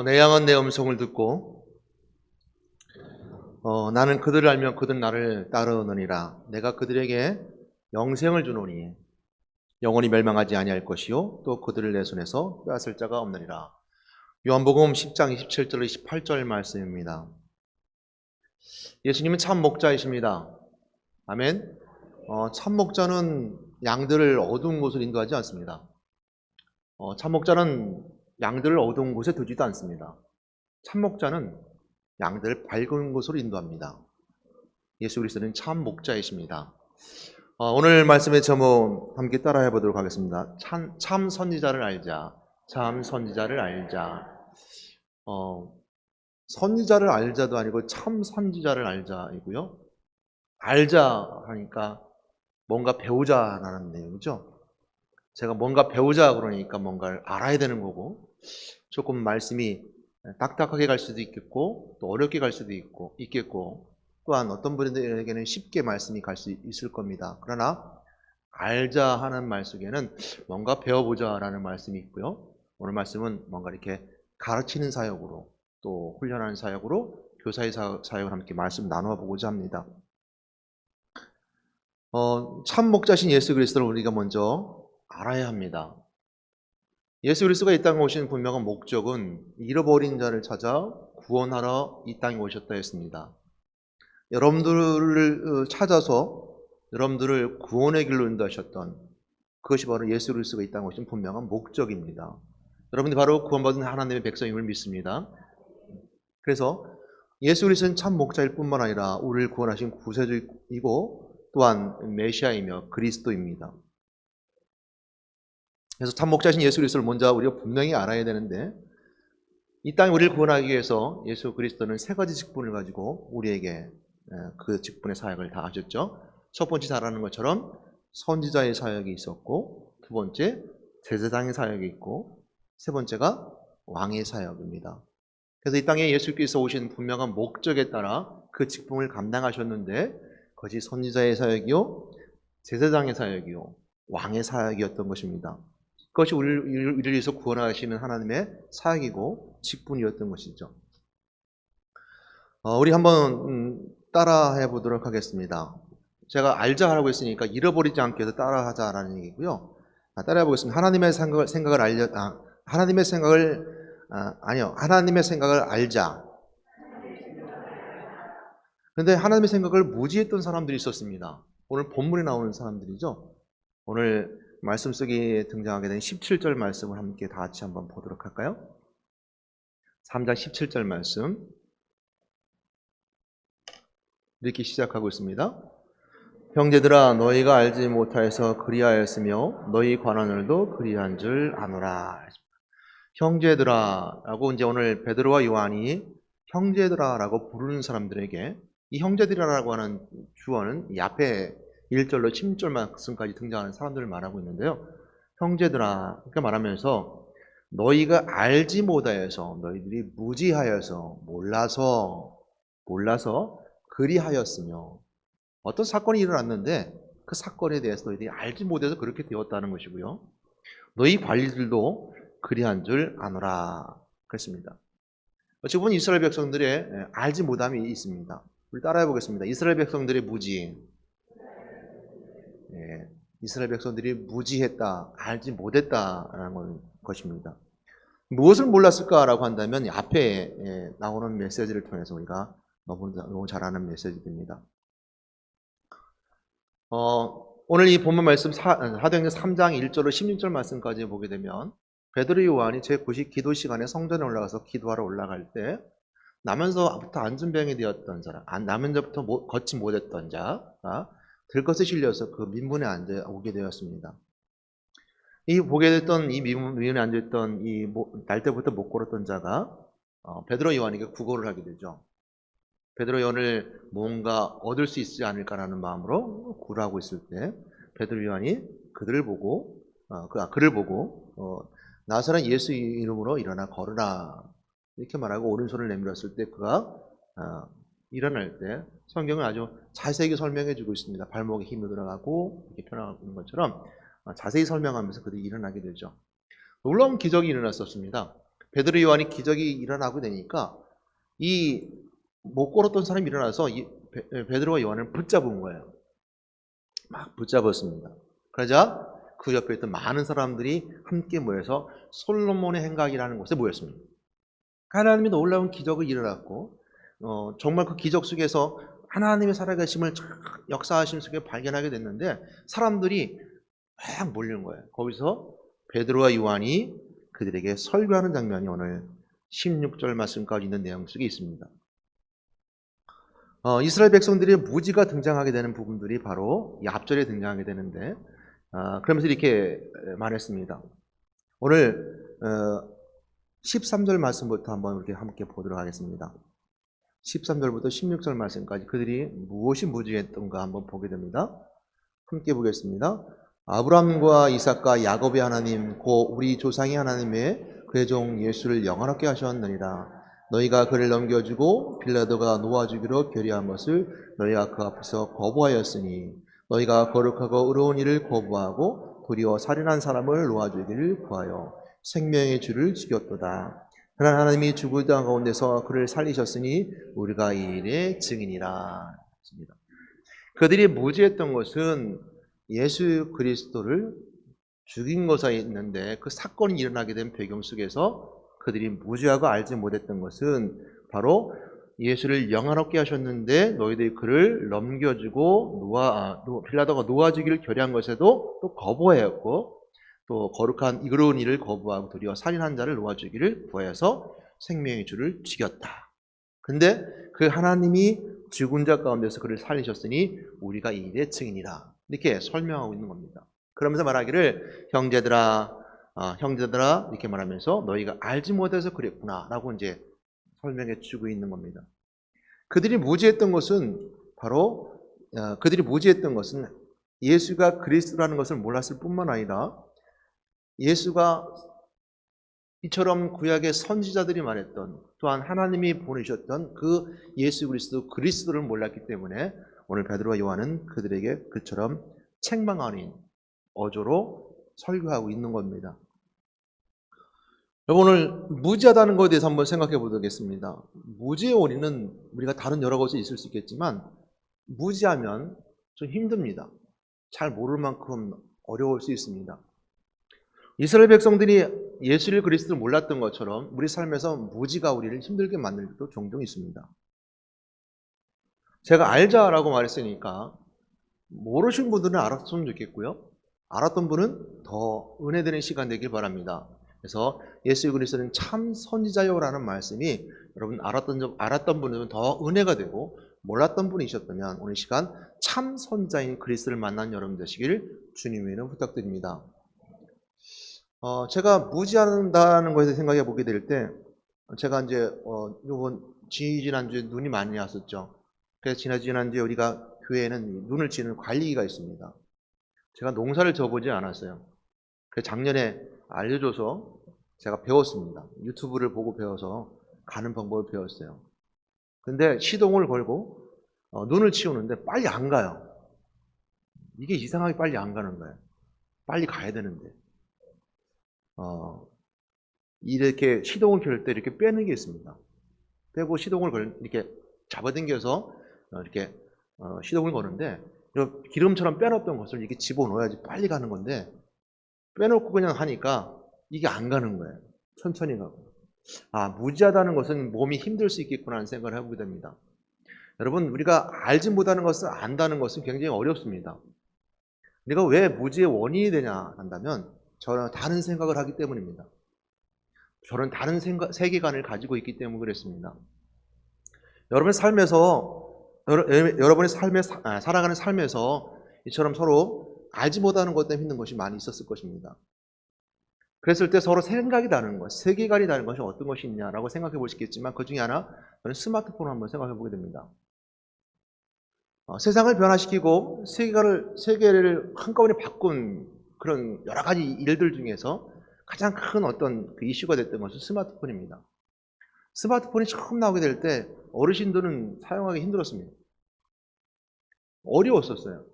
내 양은 내 음성을 듣고 나는 그들을 알면 그들은 나를 따르느니라. 내가 그들에게 영생을 주노니 영원히 멸망하지 아니할 것이요 또 그들을 내 손에서 빼앗을 자가 없느니라. 요한복음 10장 27절 28절 말씀입니다. 예수님은 참 목자이십니다. 아멘. 참 목자는 양들을 어두운 곳을 인도하지 않습니다. 참 목자는 양들을 어두운 곳에 두지도 않습니다. 참 목자는 양들을 밝은 곳으로 인도합니다. 예수 그리스도는 참 목자이십니다. 오늘 말씀의 제목 함께 따라해 보도록 하겠습니다. 참 선지자를 알자. 참 선지자를 알자. 선지자를 알자도 아니고 참 선지자를 알자이고요. 알자 하니까 뭔가 배우자라는 내용이죠. 제가 뭔가 배우자 그러니까 뭔가를 알아야 되는 거고, 조금 말씀이 딱딱하게 갈 수도 있겠고 또 어렵게 갈 수도 있겠고 또한 어떤 분들에게는 쉽게 말씀이 갈 수 있을 겁니다. 그러나 알자 하는 말 속에는 뭔가 배워보자라는 말씀이 있고요. 오늘 말씀은 뭔가 이렇게 가르치는 사역으로 또 훈련하는 사역으로 교사의 사역을 함께 말씀 나누어 보고자 합니다. 참 목자신 예수 그리스도를 우리가 먼저 알아야 합니다. 예수 그리스도가 이 땅에 오신 분명한 목적은 잃어버린 자를 찾아 구원하러 이 땅에 오셨다 했습니다. 여러분들을 찾아서 여러분들을 구원의 길로 인도하셨던 그것이 바로 예수 그리스도가 이 땅에 오신 분명한 목적입니다. 여러분이 바로 구원받은 하나님의 백성임을 믿습니다. 그래서 예수 그리스도는 참 목자일 뿐만 아니라 우리를 구원하신 구세주이고 또한 메시아이며 그리스도입니다. 그래서 참 목자신 예수 그리스도를 먼저 우리가 분명히 알아야 되는데, 이 땅에 우리를 구원하기 위해서 예수 그리스도는 세 가지 직분을 가지고 우리에게 그 직분의 사역을 다 하셨죠. 첫 번째 잘 아는 것처럼 선지자의 사역이 있었고, 두 번째 제사장의 사역이 있고, 세 번째가 왕의 사역입니다. 그래서 이 땅에 예수께서 오신 분명한 목적에 따라 그 직분을 감당하셨는데, 그것이 선지자의 사역이요, 제사장의 사역이요, 왕의 사역이었던 것입니다. 그것이 우리를 위해서 구원하시는 하나님의 사역이고 직분이었던 것이죠. 우리 한번 따라해 보도록 하겠습니다. 제가 알자 하라고 했으니까 잃어버리지 않게 해서 따라하자라는 얘기고요. 따라해 보겠습니다. 하나님의 생각을 하나님의 생각을 알자. 그런데 하나님의 생각을 무지했던 사람들이 있었습니다. 오늘 본문에 나오는 사람들이죠. 오늘 말씀 속에 등장하게 된 17절 말씀을 함께 다 같이 한번 보도록 할까요? 3장 17절 말씀 이렇게 시작하고 있습니다. 형제들아 너희가 알지 못하여서 그리하였으며 너희 관원들도 그리한 줄 아노라. 형제들아 라고 이제 오늘 베드로와 요한이 형제들아 라고 부르는 사람들에게 이 형제들이라고 하는 주어는 이 앞에 1절로 16절 말씀까지 등장하는 사람들을 말하고 있는데요. 형제들아 이렇게 말하면서 너희가 알지 못하여서 너희들이 무지하여서 몰라서 그리하였으며 어떤 사건이 일어났는데 그 사건에 대해서 너희들이 알지 못해서 그렇게 되었다는 것이고요. 너희 관리들도 그리한 줄 아노라 그랬습니다. 어찌 보면 이스라엘 백성들의 알지 못함이 있습니다. 우리 따라해 보겠습니다. 이스라엘 백성들의 무지. 이스라엘 백성들이 무지했다, 알지 못했다라는 것입니다. 무엇을 몰랐을까라고 한다면 앞에 나오는 메시지를 통해서 우리가 너무 잘 아는 메시지입니다. 오늘 이 본문 말씀 사도행전 3장 1절로 16절 말씀까지 보게 되면 베드로 요한이 제9식 기도 시간에 성전에 올라가서 기도하러 올라갈 때 나면서부터 안전병이 되었던 사람, 나면서부터 걷지 못했던 자가 들것에 실려서 그 민문에 앉아 오게 되었습니다. 이 보게 됐던 이 민문에 앉아있던 이 날 때부터 못 걸었던 자가 베드로 요한에게 구걸을 하게 되죠. 베드로 요한을 뭔가 얻을 수 있지 않을까라는 마음으로 구라하고 있을 때 베드로 요한이 그를 보고 나사렛 예수 이름으로 일어나 걸으라 이렇게 말하고 오른손을 내밀었을 때 그가 일어날 때 성경은 아주 자세하게 설명해 주고 있습니다. 발목에 힘이 들어가고 이렇게 표현하는 것처럼 자세히 설명하면서 그들이 일어나게 되죠. 놀라운 기적이 일어났었습니다. 베드로 요한이 기적이 일어나고 되니까 이 못 걸었던 사람이 일어나서 베드로와 요한을 붙잡은 거예요. 막 붙잡았습니다. 그러자 그 옆에 있던 많은 사람들이 함께 모여서 솔로몬의 행각이라는 곳에 모였습니다. 하나님의 놀라운 기적이 일어났고 정말 그 기적 속에서 하나님의 살아계심을 역사하심 속에 발견하게 됐는데 사람들이 막 몰리는 거예요. 거기서 베드로와 요한이 그들에게 설교하는 장면이 오늘 16절 말씀까지 있는 내용 속에 있습니다. 이스라엘 백성들의 무지가 등장하게 되는 부분들이 바로 이 앞절에 등장하게 되는데 그러면서 이렇게 말했습니다. 오늘 13절 말씀부터 한번 이렇게 함께 보도록 하겠습니다. 13절부터 16절 말씀까지 그들이 무엇이 무지했던가 한번 보게 됩니다. 함께 보겠습니다. 아브라함과 이삭과 야곱의 하나님 곧 우리 조상의 하나님의 그의 종 예수를 영원하게 하셨느니라. 너희가 그를 넘겨주고 빌라도가 놓아주기로 결의한 것을 너희가 그 앞에서 거부하였으니 너희가 거룩하고 의로운 일을 거부하고 도리어 살인한 사람을 놓아주기를 구하여 생명의 주를 죽였도다. 그러나 하나님이 죽을 땅 가운데서 그를 살리셨으니 우리가 이 일의 증인이라. 그들이 무지했던 것은 예수 그리스도를 죽인 것에 있는데 그 사건이 일어나게 된 배경 속에서 그들이 무지하고 알지 못했던 것은 바로 예수를 영화롭게 하셨는데 너희들이 그를 넘겨주고 빌라도가 놓아주기를 결의한 것에도 또 거부하였고 또 거룩한 이그러운 일을 거부하고 도리어 살인한 자를 놓아주기를 구하여서 생명의 주를 죽였다. 근데 그 하나님이 죽은 자 가운데서 그를 살리셨으니 우리가 이 일의 증인이라. 이렇게 설명하고 있는 겁니다. 그러면서 말하기를 형제들아 이렇게 말하면서 너희가 알지 못해서 그랬구나 라고 이제 설명해 주고 있는 겁니다. 그들이 무지했던 것은 바로 예수가 그리스도라는 것을 몰랐을 뿐만 아니라 예수가 이처럼 구약의 선지자들이 말했던 또한 하나님이 보내셨던 그 예수 그리스도를 몰랐기 때문에 오늘 베드로와 요한은 그들에게 그처럼 책망 아닌 어조로 설교하고 있는 겁니다. 여러분 오늘 무지하다는 것에 대해서 한번 생각해 보겠습니다. 무지의 원인은 우리가 다른 여러 것이 있을 수 있겠지만 무지하면 좀 힘듭니다. 잘 모를 만큼 어려울 수 있습니다. 이스라엘 백성들이 예수 그리스도를 몰랐던 것처럼 우리 삶에서 무지가 우리를 힘들게 만들 때도 종종 있습니다. 제가 알자라고 말했으니까 모르신 분들은 알았으면 좋겠고요. 알았던 분은 더 은혜되는 시간 되길 바랍니다. 그래서 예수 그리스도는 참 선지자요라는 말씀이 여러분 알았던 분들은 더 은혜가 되고 몰랐던 분이셨다면 오늘 시간 참 선지자인 그리스도를 만난 여러분 되시길 주님의 이름 부탁드립니다. 제가 무지한다는 것에 생각해 보게 될 때 제가 이제 요번 지난주에 눈이 많이 왔었죠. 그래서 지난주에 우리가 교회에는 눈을 치는 관리기가 있습니다. 제가 농사를 져보지 않았어요. 그래서 작년에 알려줘서 제가 배웠습니다. 유튜브를 보고 배워서 가는 방법을 배웠어요. 근데 시동을 걸고 눈을 치우는데 빨리 안 가요. 이게 이상하게 빨리 안 가는 거예요. 빨리 가야 되는데. 이렇게 시동을 켤 때 이렇게 빼는 게 있습니다. 빼고 시동을 이렇게 잡아당겨서 이렇게 시동을 거는데 기름처럼 빼놨던 것을 이렇게 집어넣어야지 빨리 가는 건데 빼놓고 그냥 하니까 이게 안 가는 거예요. 천천히 가고. 무지하다는 것은 몸이 힘들 수 있겠구나 하는 생각을 해보게 됩니다. 여러분 우리가 알지 못하는 것을 안다는 것은 굉장히 어렵습니다. 우리가 왜 무지의 원인이 되냐 한다면 저는 다른 생각을 하기 때문입니다. 저는 다른 세계관을 가지고 있기 때문에 그랬습니다. 여러분의 삶에 살아가는 삶에서 이처럼 서로 알지 못하는 것 때문에 힘든 것이 많이 있었을 것입니다. 그랬을 때 서로 생각이 다른 것, 세계관이 다른 것이 어떤 것이 있냐라고 생각해 보시겠지만 그 중에 하나 저는 스마트폰을 한번 생각해 보게 됩니다. 세상을 변화시키고 세계를 한꺼번에 바꾼 그런 여러 가지 일들 중에서 가장 큰 어떤 그 이슈가 됐던 것은 스마트폰입니다. 스마트폰이 처음 나오게 될 때 어르신들은 사용하기 힘들었습니다. 어려웠었어요.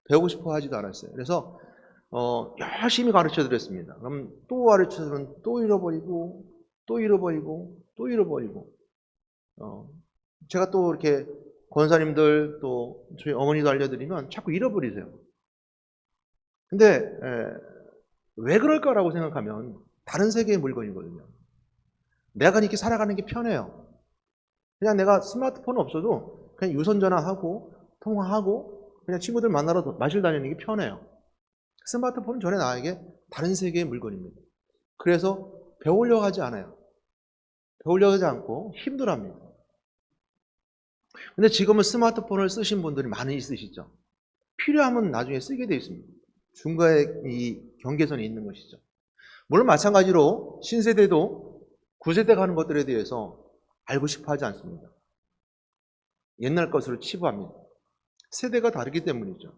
배우고 싶어 하지도 않았어요. 그래서 열심히 가르쳐 드렸습니다. 그럼 또 가르쳐 주면 또 잃어버리고 또 잃어버리고 또 잃어버리고 제가 또 이렇게 권사님들 또 저희 어머니도 알려드리면 자꾸 잃어버리세요. 근데 왜 그럴까라고 생각하면 다른 세계의 물건이거든요. 내가 이렇게 살아가는 게 편해요. 그냥 내가 스마트폰 없어도 그냥 유선전화하고 통화하고 그냥 친구들 만나러 마실 다니는 게 편해요. 스마트폰은 전에 나에게 다른 세계의 물건입니다. 그래서 배우려고 하지 않아요. 배우려고 하지 않고 힘들어합니다. 근데 지금은 스마트폰을 쓰신 분들이 많이 있으시죠. 필요하면 나중에 쓰게 되어 있습니다. 중간에 이 경계선이 있는 것이죠. 물론 마찬가지로 신세대도 구세대가 하는 것들에 대해서 알고 싶어 하지 않습니다. 옛날 것으로 치부합니다. 세대가 다르기 때문이죠.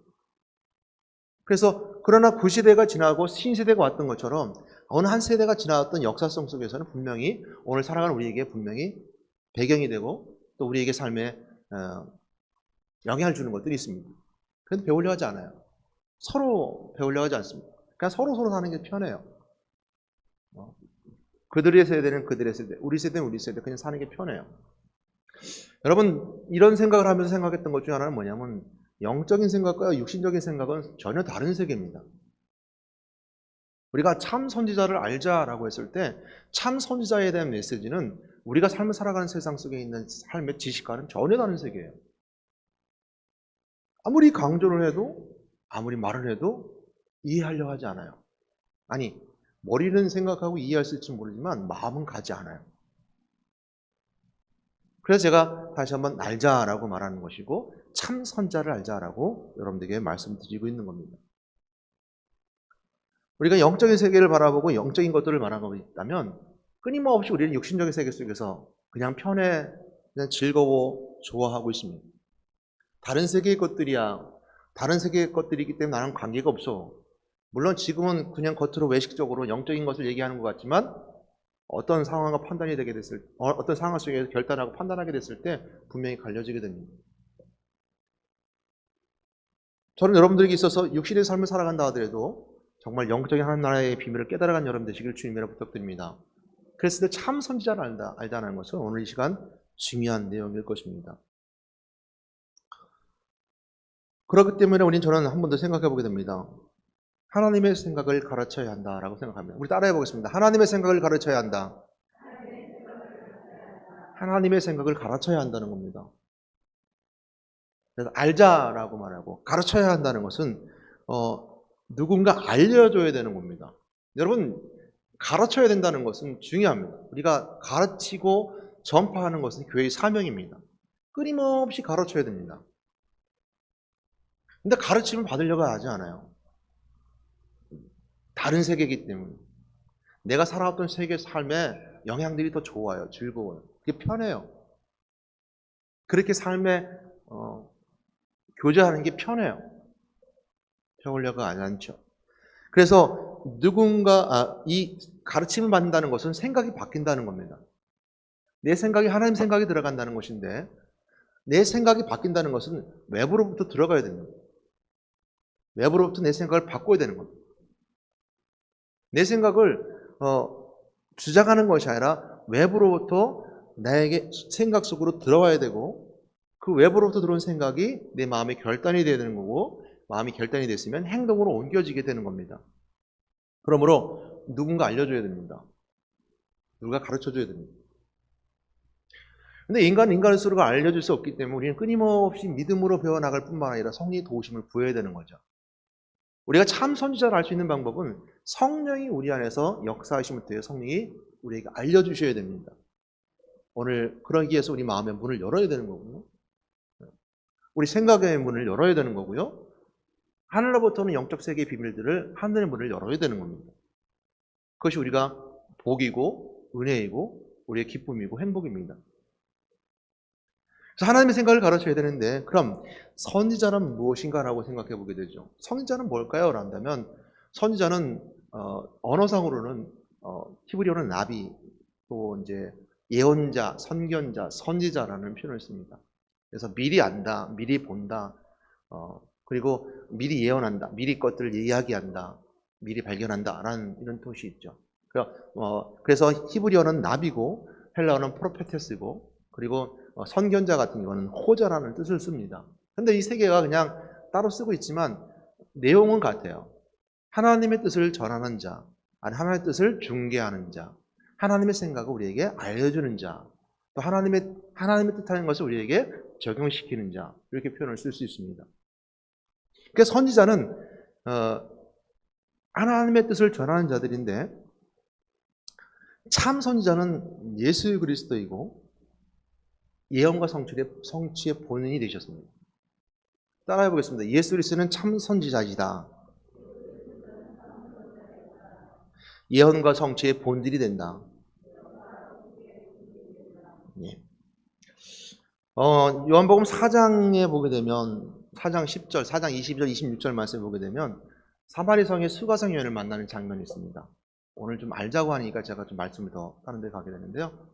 그래서 그러나 구시대가 지나고 신세대가 왔던 것처럼 어느 한 세대가 지나왔던 역사성 속에서는 분명히 오늘 살아가는 우리에게 분명히 배경이 되고 또 우리에게 삶에 영향을 주는 것들이 있습니다. 그런데 배우려고 하지 않아요. 서로 배우려고 하지 않습니다. 그냥 서로 사는 게 편해요. 그들의 세대는 그들의 세대, 우리 세대는 우리 세대, 그냥 사는 게 편해요. 여러분, 이런 생각을 하면서 생각했던 것 중에 하나는 뭐냐면 영적인 생각과 육신적인 생각은 전혀 다른 세계입니다. 우리가 참 선지자를 알자라고 했을 때 참 선지자에 대한 메시지는 우리가 삶을 살아가는 세상 속에 있는 삶의 지식과는 전혀 다른 세계예요. 아무리 강조를 해도 아무리 말을 해도 이해하려고 하지 않아요. 아니, 머리는 생각하고 이해할 수 있을지 모르지만 마음은 가지 않아요. 그래서 제가 다시 한번 알자라고 말하는 것이고 참 선자를 알자라고 여러분들에게 말씀드리고 있는 겁니다. 우리가 영적인 세계를 바라보고 영적인 것들을 말하고 있다면 끊임없이 우리는 육신적인 세계 속에서 그냥 편해, 그냥 즐거워, 좋아하고 있습니다. 다른 세계의 것들이야. 다른 세계의 것들이기 때문에 나랑 관계가 없어. 물론 지금은 그냥 겉으로 외식적으로 영적인 것을 얘기하는 것 같지만 어떤 상황과 판단이 되게 됐을 어떤 상황 속에서 결단하고 판단하게 됐을 때 분명히 갈려지게 됩니다. 저는 여러분들에게 있어서 육신의 삶을 살아간다 하더라도 정말 영적인 하나님 나라의 비밀을 깨달아간 여러분 되시길 주님으로 부탁드립니다. 그랬을 때 참 선지자를 알다는 것은 오늘 이 시간 중요한 내용일 것입니다. 그렇기 때문에 저는 한 번 더 생각해 보게 됩니다. 하나님의 생각을 가르쳐야 한다라고 생각합니다. 우리 따라해 보겠습니다. 하나님의 생각을 가르쳐야 한다. 하나님의 생각을 가르쳐야 한다는 겁니다. 그래서 알자라고 말하고 가르쳐야 한다는 것은 누군가 알려줘야 되는 겁니다. 여러분, 가르쳐야 된다는 것은 중요합니다. 우리가 가르치고 전파하는 것은 교회의 사명입니다. 끊임없이 가르쳐야 됩니다. 근데 가르침을 받으려고 하지 않아요. 다른 세계이기 때문에. 내가 살아왔던 세계 삶의 영향들이 더 좋아요. 즐거워요. 그게 편해요. 그렇게 삶에 교제하는 게 편해요. 배우려고 하지 않죠. 그래서 이 가르침을 받는다는 것은 생각이 바뀐다는 겁니다. 내 생각이 하나님 생각이 들어간다는 것인데 내 생각이 바뀐다는 것은 외부로부터 들어가야 됩니다. 외부로부터 내 생각을 바꿔야 되는 겁니다. 내 생각을 주장하는 것이 아니라 외부로부터 나에게 생각 속으로 들어와야 되고 그 외부로부터 들어온 생각이 내 마음의 결단이 되어야 되는 거고 마음이 결단이 됐으면 행동으로 옮겨지게 되는 겁니다. 그러므로 누군가 알려줘야 됩니다. 누가 가르쳐줘야 됩니다. 근데 인간은 스스로가 알려줄 수 없기 때문에 우리는 끊임없이 믿음으로 배워나갈 뿐만 아니라 성령의 도우심을 구해야 되는 거죠. 우리가 참 선지자를 알 수 있는 방법은 성령이 우리 안에서 역사하시면 돼요. 성령이 우리에게 알려주셔야 됩니다. 오늘 그러기 위해서 우리 마음의 문을 열어야 되는 거고요. 우리 생각의 문을 열어야 되는 거고요. 하늘로부터는 영적 세계의 비밀들을 하늘의 문을 열어야 되는 겁니다. 그것이 우리가 복이고 은혜이고 우리의 기쁨이고 행복입니다. 그래서 하나님의 생각을 가르쳐야 되는데 그럼 선지자는 무엇인가라고 생각해 보게 되죠. 선지자는 뭘까요? 라면 선지자는 언어상으로는 히브리어는 나비 또 이제 예언자, 선견자, 선지자라는 표현을 씁니다. 그래서 미리 안다, 미리 본다, 그리고 미리 예언한다, 미리 것들을 이야기한다, 미리 발견한다라는 이런 뜻이 있죠. 그래서 히브리어는 나비고 헬라어는 프로페테스고 그리고 선견자 같은 경우는 호자라는 뜻을 씁니다. 근데 이 세 개가 그냥 따로 쓰고 있지만 내용은 같아요. 하나님의 뜻을 전하는 자, 아니 하나님의 뜻을 중개하는 자, 하나님의 생각을 우리에게 알려주는 자, 또 하나님의 뜻하는 것을 우리에게 적용시키는 자, 이렇게 표현을 쓸 수 있습니다. 그래서 선지자는 하나님의 뜻을 전하는 자들인데 참 선지자는 예수 그리스도이고 예언과 성취의 본인이 되셨습니다. 따라해 보겠습니다. 예수 그리스도는 참 선지자이다. 예언과 성취의 본질이 된다. 예. 요한복음 4장에 보게 되면 4장 10절, 4장 22절, 26절 말씀에 보게 되면 사마리 성의 수가성 여인을 만나는 장면이 있습니다. 오늘 좀 알자고 하니까 제가 좀 말씀을 더 다른 데 가게 되는데요.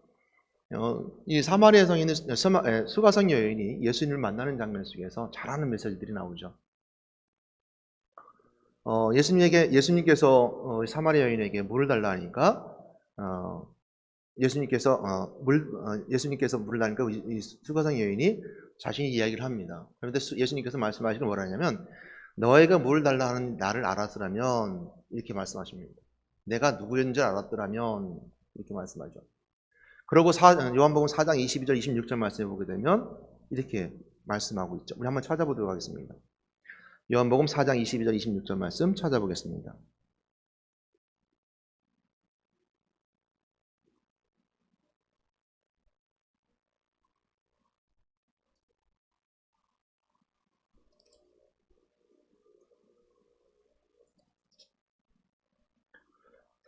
이 사마리아 성에 있는 수가성 여인이 예수님을 만나는 장면 속에서 잘하는 메시지들이 나오죠. 예수님께서 사마리아 여인에게 물을 달라 하니까 예수님께서 물을 달라니까 이 수가성 여인이 자신이 이야기를 합니다. 그런데 예수님께서 말씀하시는 뭐라 하냐면 너희가 물을 달라 하는 나를 알았으라면 이렇게 말씀하십니다. 내가 누구인지 알았더라면 이렇게 말씀하죠. 그리고 요한복음 4장 22절 26절 말씀해 보게 되면 이렇게 말씀하고 있죠. 우리 한번 찾아보도록 하겠습니다. 요한복음 4장 22절 26절 말씀 찾아보겠습니다.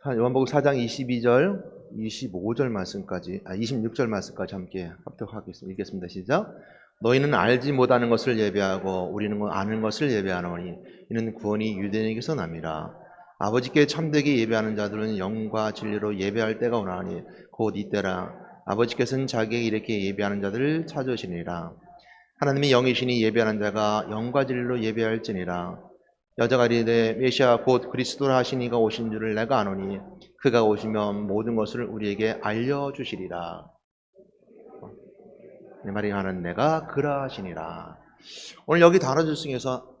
요한복음 4장 22절 25절 말씀까지 26절 말씀까지 함께 합독하겠습니다. 읽겠습니다. 시작. 너희는 알지 못하는 것을 예배하고 우리는 아는 것을 예배하노니 이는 구원이 유대인에게서 남이라. 아버지께 참되게 예배하는 자들은 영과 진리로 예배할 때가 오나니 곧 이때라. 아버지께서는 자기에게 이렇게 예배하는 자들을 찾으시니라. 하나님이 영이시니 예배하는 자가 영과 진리로 예배할지니라. 여자가 이르되 메시아 곧 그리스도라 하신 이가 오신 줄을 내가 아노니 그가 오시면 모든 것을 우리에게 알려주시리라. 내 말이 하는 내가 그라 하시니라. 오늘 여기 단어들 중에서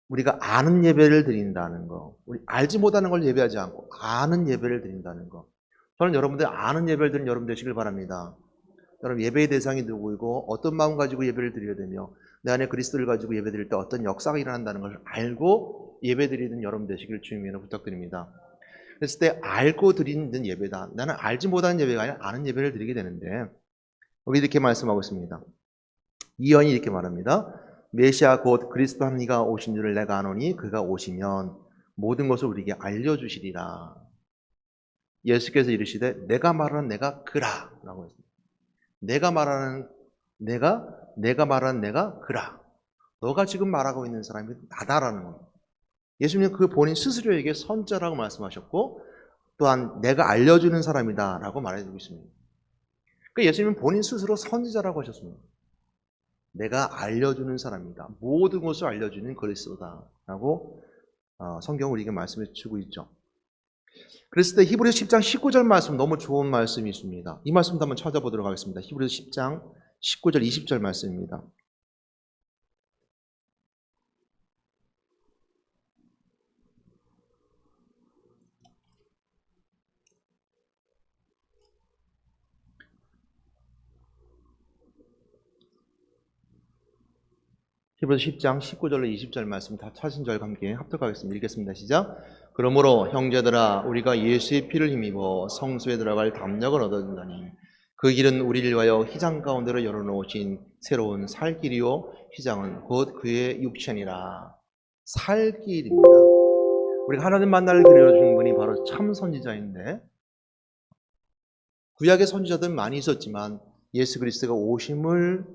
우리가 아는 예배를 드린다는 거, 우리 알지 못하는 걸 예배하지 않고 아는 예배를 드린다는 거. 저는 여러분들 아는 예배를 드리는 여러분 되시길 바랍니다. 여러분 예배의 대상이 누구이고 어떤 마음 가지고 예배를 드려야 되며 내 안에 그리스도를 가지고 예배 드릴 때 어떤 역사가 일어난다는 것을 알고 예배 드리는 여러분 되시길 주님으로 부탁드립니다. 그랬을 때 알고 드리는 예배다. 나는 알지 못하는 예배가 아니라 아는 예배를 드리게 되는데 여기 이렇게 말씀하고 있습니다. 이언이 이렇게 말합니다. 메시아 곧 그리스도 한 이가 오신 줄을 내가 아노니 그가 오시면 모든 것을 우리에게 알려주시리라. 예수께서 이르시되 내가 말하는 내가 그라 라고 했습니다. 내가 말하는 내가 그라. 너가 지금 말하고 있는 사람이 나다라는 겁니다. 예수님은 그 본인 스스로에게 선자라고 말씀하셨고 또한 내가 알려주는 사람이다 라고 말해주고 있습니다. 그러니까 예수님은 본인 스스로 선지자라고 하셨습니다. 내가 알려주는 사람이다. 모든 것을 알려주는 그리스도다 라고 성경은 우리에게 말씀해 주고 있죠. 그랬을 때 히브리서 10장 19절 말씀 너무 좋은 말씀이 있습니다. 이 말씀도 한번 찾아보도록 하겠습니다. 히브리서 10장 19절 20절 말씀입니다. 히브리서 10장 19절로 20절 말씀 다 찾은 절과 함께 합독하겠습니다. 읽겠습니다. 시작. 그러므로 형제들아 우리가 예수의 피를 힘입어 성소에 들어갈 담력을 얻었나니 그 길은 우리를 위하여 휘장 가운데로 열어놓으신 새로운 살 길이요 휘장은 곧 그의 육체니라. 살 길입니다. 우리가 하나님 만날 길을 열어주는 분이 바로 참 선지자인데 구약의 선지자들은 많이 있었지만 예수 그리스도가 오심을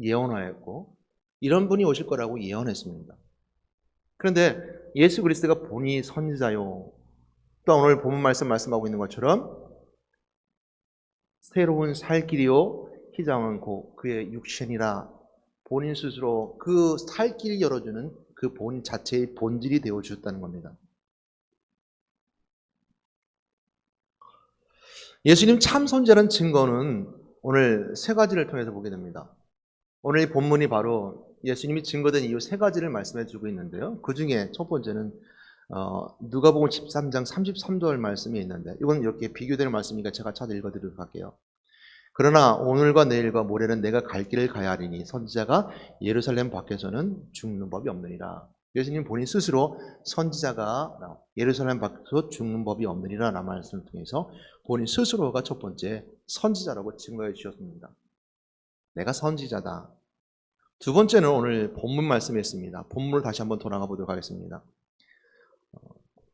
예언하였고 이런 분이 오실 거라고 예언했습니다. 그런데 예수 그리스도가 본이 선지자요. 또 오늘 본문 말씀하고 있는 것처럼 새로운 살 길이요 휘장은 곧 그의 육신이라. 본인 스스로 그 살 길을 열어주는 그 본 자체의 본질이 되어 주셨다는 겁니다. 예수님 참 선지자라는 증거는 오늘 세 가지를 통해서 보게 됩니다. 오늘 이 본문이 바로 예수님이 증거된 이유 세 가지를 말씀해 주고 있는데요. 그 중에 첫 번째는 누가복음 13장 33절 말씀이 있는데, 이건 이렇게 비교되는 말씀이니까 제가 찾아 읽어드리도록 할게요. 그러나 오늘과 내일과 모레는 내가 갈 길을 가야 하리니 선지자가 예루살렘 밖에서는 죽는 법이 없느니라. 예수님 본인 스스로 선지자가 예루살렘 밖에서 죽는 법이 없느니라 라는 말씀을 통해서 본인 스스로가 첫 번째 선지자라고 증거해 주셨습니다. 내가 선지자다. 두 번째는 오늘 본문 말씀에 있습니다. 본문을 다시 한번 돌아가 보도록 하겠습니다.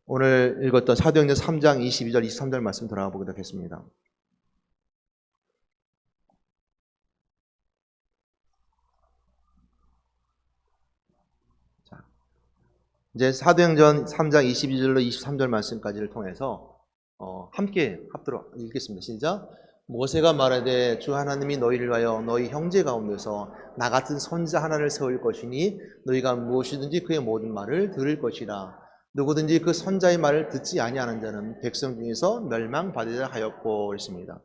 오늘 읽었던 사도행전 3장 22절 23절 말씀 돌아가 보도록 하겠습니다. 자, 이제 사도행전 3장 22절로 23절 말씀까지를 통해서 함께 합도록 읽겠습니다. 시작. 모세가 말하되 주 하나님이 너희를 위하여 너희 형제 가운데서 나 같은 선지자 하나를 세울 것이니 너희가 무엇이든지 그의 모든 말을 들을 것이라. 누구든지 그 선자의 말을 듣지 아니하는 자는 백성 중에서 멸망받으리라 하였고 했습니다.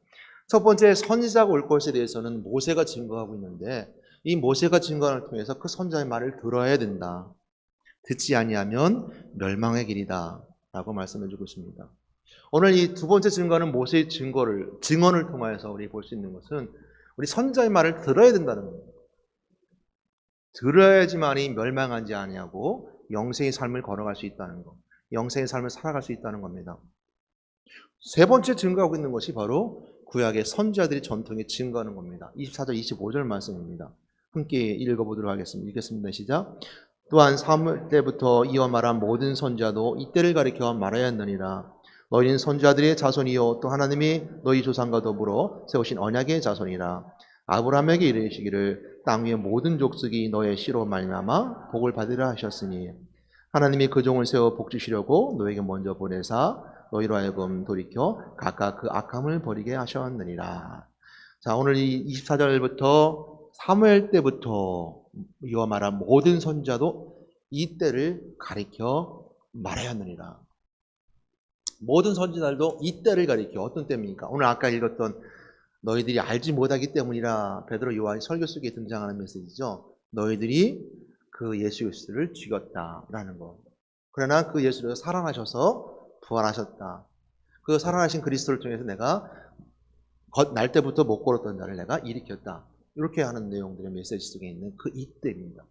첫 번째 선지자가 올 것에 대해서는 모세가 증거하고 있는데, 이 모세가 증거를 통해서 그 선자의 말을 들어야 된다. 듣지 아니하면 멸망의 길이다 라고 말씀해 주고 있습니다. 오늘 이 두 번째 증거는 모세의 증언을 통해서 우리 볼 수 있는 것은 우리 선자의 말을 들어야 된다는 겁니다. 들어야지만이 멸망하지 아니하고 영생의 삶을 걸어갈 수 있다는 것, 영생의 삶을 살아갈 수 있다는 겁니다. 세 번째 증거하고 있는 것이 바로 구약의 선지자들이 전통에 증거하는 겁니다. 24절 25절 말씀입니다. 함께 읽어보도록 하겠습니다. 읽겠습니다. 시작. 또한 사무엘 때부터 이어 말한 모든 선지자도 이때를 가리켜 말하였느니라. 너희는 선지자들의 자손이요 또 하나님이 너희 조상과 더불어 세우신 언약의 자손이라. 아브라함에게 이르시기를 땅 위의 모든 족속이 너의 씨로 말미암아 복을 받으라 하셨으니 하나님이 그 종을 세워 복 주시려고 너에게 먼저 보내사 너희로 하여금 돌이켜 각각 그 악함을 버리게 하셨느니라. 자, 오늘 이 24절부터 사무엘 때부터 이와 말한 모든 선지자도 이 때를 가리켜 말하였느니라. 모든 선지자들도 이 때를 가리켜 어떤 때입니까? 오늘 아까 읽었던 너희들이 알지 못하기 때문이라 베드로 요한이 설교 속에 등장하는 메시지죠. 너희들이 그 예수 그리스도를 죽였다라는 거. 그러나 그 예수를 살아나셔서 부활하셨다. 그 살아나신 그리스도를 통해서 내가 날 때부터 못 걸었던 자를 내가 일으켰다. 이렇게 하는 내용들의 메시지 속에 있는 그 이때입니다.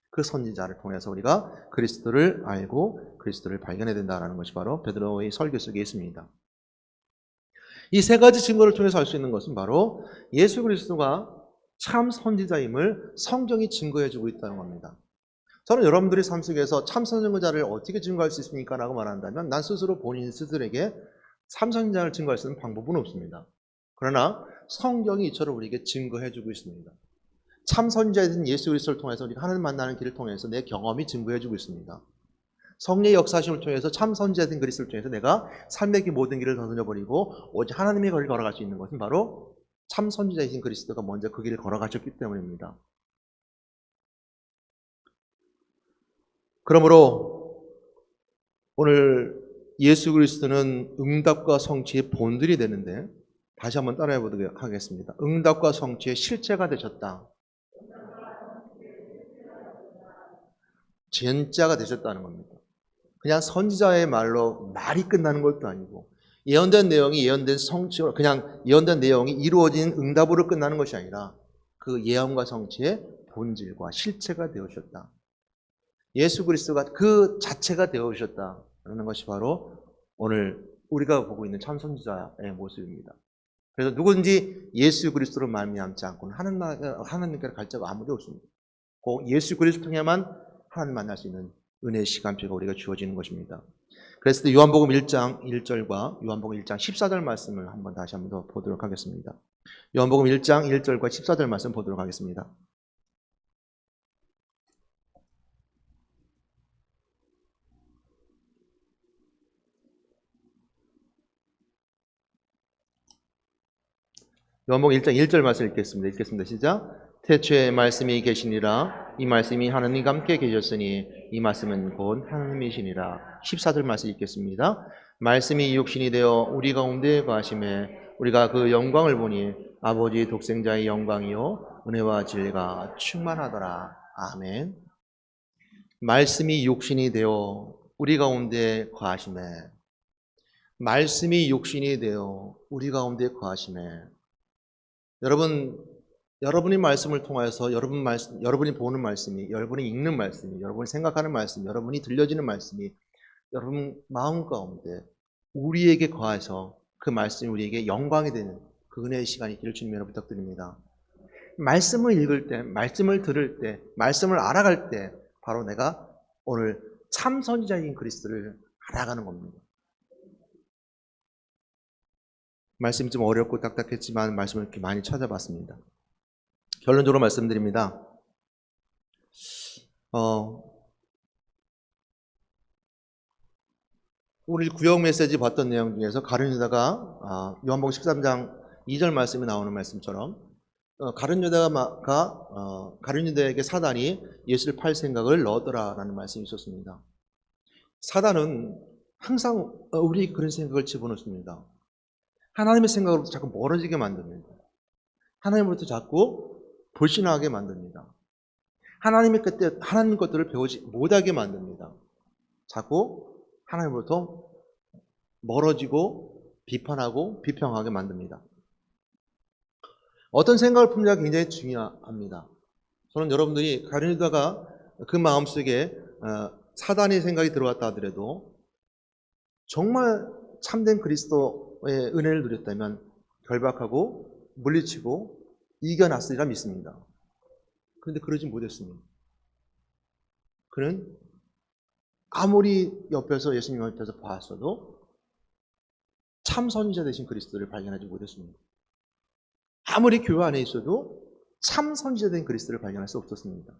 그 선지자를 통해서 우리가 그리스도를 알고 그리스도를 발견해야 된다는 것이 바로 베드로의 설교 속에 있습니다. 이 세 가지 증거를 통해서 알 수 있는 것은 바로 예수 그리스도가 참 선지자임을 성경이 증거해주고 있다는 겁니다. 저는 여러분들의 삶 속에서 참 선지자를 어떻게 증거할 수 있습니까? 라고 말한다면 난 스스로 본인 스스로에게 참 선지자를 증거할 수 있는 방법은 없습니다. 그러나 성경이 이처럼 우리에게 증거해주고 있습니다. 참 선지자인 예수 그리스도를 통해서 우리가 하나님 만나는 길을 통해서 내 경험이 증거해주고 있습니다. 성령의 역사심을 통해서 참 선지자인 그리스도를 통해서 내가 삶의 모든 길을 던져버리고 오직 하나님의 길을 걸어갈 수 있는 것은 바로 참 선지자이신 그리스도가 먼저 그 길을 걸어가셨기 때문입니다. 그러므로 오늘 예수 그리스도는 응답과 성취의 본들이 되는데, 다시 한번 따라해 보도록 하겠습니다. 응답과 성취의 실체가 되셨다. 진짜가 되셨다는 겁니다. 그냥 선지자의 말로 말이 끝나는 것도 아니고 예언된 내용이 예언된 성취로 그냥 예언된 내용이 이루어진 응답으로 끝나는 것이 아니라 그 예언과 성취의 본질과 실체가 되어주셨다. 예수 그리스도가 그 자체가 되어주셨다라는 것이 바로 오늘 우리가 보고 있는 참 선지자의 모습입니다. 그래서 누구든지 예수 그리스도로 말미암지 않고는 하나님께로 갈 자가 아무도 없습니다. 꼭 예수 그리스도 통해만 하나님 만날 수 있는 은혜의 시간표가 우리가 주어지는 것입니다. 그래서 요한복음 1장 1절과 요한복음 1장 14절 말씀을 다시 한번 더 보도록 하겠습니다. 요한복음 1장 1절과 14절 말씀 보도록 하겠습니다. 요한복음 1장 1절 말씀 읽겠습니다. 시작. 태초에 말씀이 계시니라. 이 말씀이 하나님과 함께 계셨으니 이 말씀은 곧 하나님이시니라. 14절 말씀 읽겠습니다. 말씀이 육신이 되어 우리 가운데 거하심에 우리가 그 영광을 보니 아버지 독생자의 영광이요 은혜와 진리가 충만하더라. 아멘. 말씀이 육신이 되어 우리 가운데 거하심에, 말씀이 육신이 되어 우리 가운데 거하심에. 여러분이 말씀을 통하여서 여러분이 보는 말씀이, 여러분이 읽는 말씀이, 여러분이 생각하는 말씀이, 여러분이 들려지는 말씀이 여러분 마음 가운데 우리에게 거해서 그 말씀이 우리에게 영광이 되는 그 은혜의 시간이 있기를 주님으로 부탁드립니다. 말씀을 읽을 때, 말씀을 들을 때, 말씀을 알아갈 때 바로 내가 오늘 참 선지자인 그리스도를 알아가는 겁니다. 말씀이 좀 어렵고 딱딱했지만 말씀을 이렇게 많이 찾아봤습니다. 결론적으로 말씀드립니다. 우리 구역 메시지 봤던 내용 중에서 가룟 유다가 요한복음 13장 2절 말씀이 나오는 말씀처럼 가룟 유다에게 사단이 예수를 팔 생각을 넣었더라라는 말씀이 있었습니다. 사단은 항상 우리 그런 생각을 집어넣습니다. 하나님의 생각으로부터 자꾸 멀어지게 만듭니다. 하나님으로부터 자꾸 불신하게 만듭니다. 하나님 것들을 배우지 못하게 만듭니다. 자꾸 하나님으로부터 멀어지고 비판하고 비평하게 만듭니다. 어떤 생각을 품냐가 굉장히 중요합니다. 저는 여러분들이 가룟 유다가 그 마음속에 사단의 생각이 들어왔다 하더라도 정말 참된 그리스도의 은혜를 누렸다면 결박하고 물리치고 이겨놨으리라 믿습니다. 그런데 그러지 못했습니다. 그는 아무리 예수님 옆에서 봤어도 참 선지자 되신 그리스도를 발견하지 못했습니다. 아무리 교회 안에 있어도 참 선지자 된 그리스도를 발견할 수 없었습니다.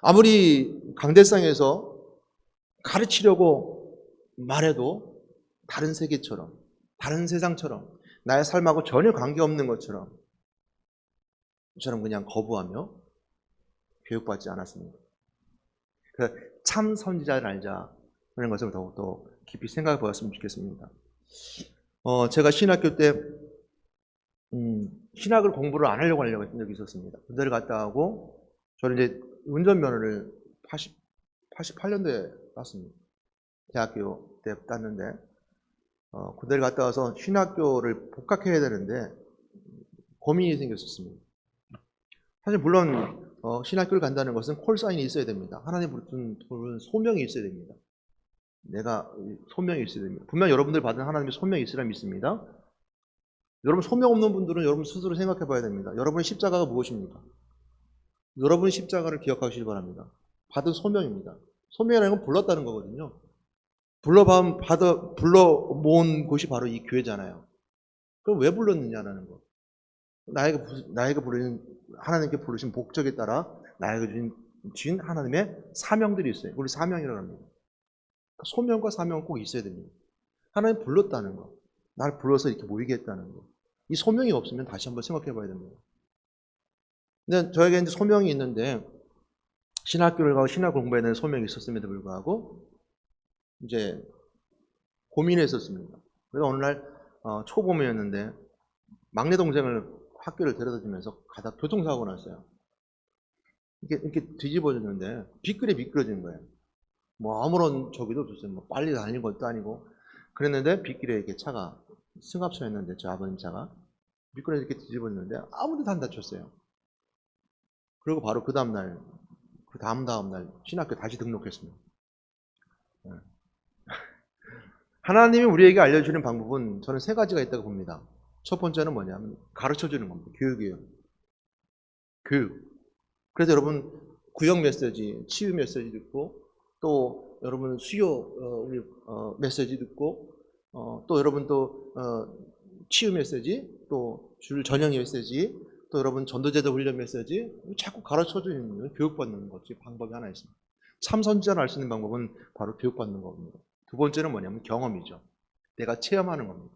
아무리 강대상에서 가르치려고 말해도 다른 세계처럼, 다른 세상처럼, 나의 삶하고 전혀 관계없는 것처럼 저는 그냥 거부하며 교육받지 않았습니다. 참 선지자를 알자 그런 것을 더욱더 깊이 생각해 보았으면 좋겠습니다. 제가 신학교 때 신학을 공부를 안 하려고 했던 적이 있었습니다. 군대를 갔다 하고 저는 이제 운전면허를 88년도에 땄습니다. 대학교 때 땄는데 군대를 갔다 와서 신학교를 복학해야 되는데 고민이 생겼었습니다. 사실 물론 신학교를 간다는 것은 콜사인이 있어야 됩니다. 하나님 부르는 소명이 있어야 됩니다. 내가 소명이 있어야 됩니다. 분명 여러분들 받은 하나님의 소명이 있으라 믿습니다. 여러분 소명 없는 분들은 여러분 스스로 생각해 봐야 됩니다. 여러분의 십자가가 무엇입니까? 여러분의 십자가를 기억하시기 바랍니다. 받은 소명입니다. 소명이라는 건 불렀다는 거거든요. 불러 모은 곳이 바로 이 교회잖아요. 그럼 왜 불렀느냐라는 거. 나에게 부르신, 하나님께 부르신 목적에 따라 나에게 주신 하나님의 사명들이 있어요. 우리 사명이라고 합니다. 소명과 사명은 꼭 있어야 됩니다. 하나님 불렀다는 거. 나를 불러서 이렇게 모이게 했다는 거. 이 소명이 없으면 다시 한번 생각해 봐야 됩니다. 근데 저에게 이제 소명이 있는데, 신학교를 가고 신학 공부해야 되는 소명이 있었음에도 불구하고, 이제 고민했었습니다. 그래서 어느 날 초봄이었는데, 막내 동생을 학교를 데려다 주면서 가다 교통사고가 났어요. 이렇게 뒤집어졌는데, 미끄러지는 거예요. 뭐 아무런 저기도 없었어요. 뭐 빨리 다니는 것도 아니고. 그랬는데, 빗길에 이렇게 차가 승합차였는데, 저 아버님 차가 미끄러져 이렇게 뒤집어졌는데, 아무 데도 안 다쳤어요. 그리고 바로 그 다음날, 그 다음날 신학교 다시 등록했습니다. 하나님이 우리에게 알려주는 방법은 저는 세 가지가 있다고 봅니다. 첫 번째는 뭐냐면 가르쳐주는 겁니다. 교육이에요. 교육. 그래서 여러분 구역 메시지, 치유 메시지 듣고 또 여러분 수요 메시지 듣고 또 여러분 또 치유 메시지, 또 줄 전형 메시지, 또 여러분 전도제자 훈련 메시지 자꾸 가르쳐주는 교육받는 것이 방법이 하나 있습니다. 참 선지자를 알 수 있는 방법은 바로 교육받는 겁니다. 두 번째는 뭐냐면 경험이죠. 내가 체험하는 겁니다.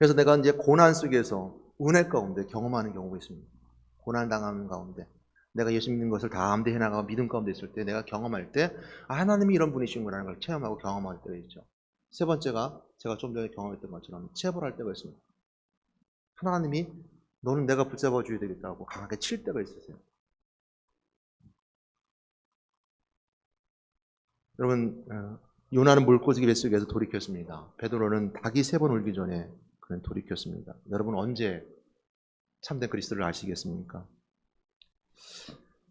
그래서 내가 이제 고난 속에서 은혜 가운데 경험하는 경우가 있습니다. 고난당하는 가운데 내가 예수 믿는 것을 다 암대해 나가고 믿음 가운데 있을 때 내가 경험할 때 하나님이 이런 분이시구나라는 걸 체험하고 경험할 때가 있죠. 세 번째가 제가 좀 전에 경험했던 것처럼 체벌할 때가 있습니다. 하나님이 너는 내가 붙잡아 줘야 되겠다고 강하게 칠 때가 있으세요. 여러분, 요나는 물고기 뱃속에서 돌이켰습니다. 베드로는 닭이 3번 울기 전에 그는 돌이켰습니다. 여러분 언제 참된 그리스도를 아시겠습니까?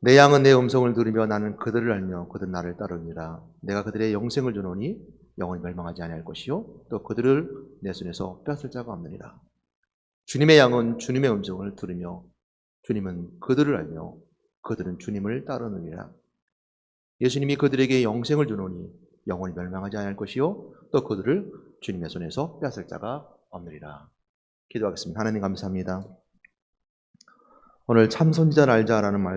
내 양은 내 음성을 들으며 나는 그들을 알며 그들은 나를 따르니라. 내가 그들의 영생을 주노니 영원히 멸망하지 아니할 것이요 또 그들을 내 손에서 뺏을 자가 없느니라. 주님의 양은 주님의 음성을 들으며 주님은 그들을 알며 그들은 주님을 따르느니라. 예수님이 그들에게 영생을 주노니 영원히 멸망하지 아니할 것이요 또 그들을 주님의 손에서 뺏을 자가 없느니라. 기도하겠습니다. 하나님 감사합니다. 오늘 참 선지자를 알자라는 말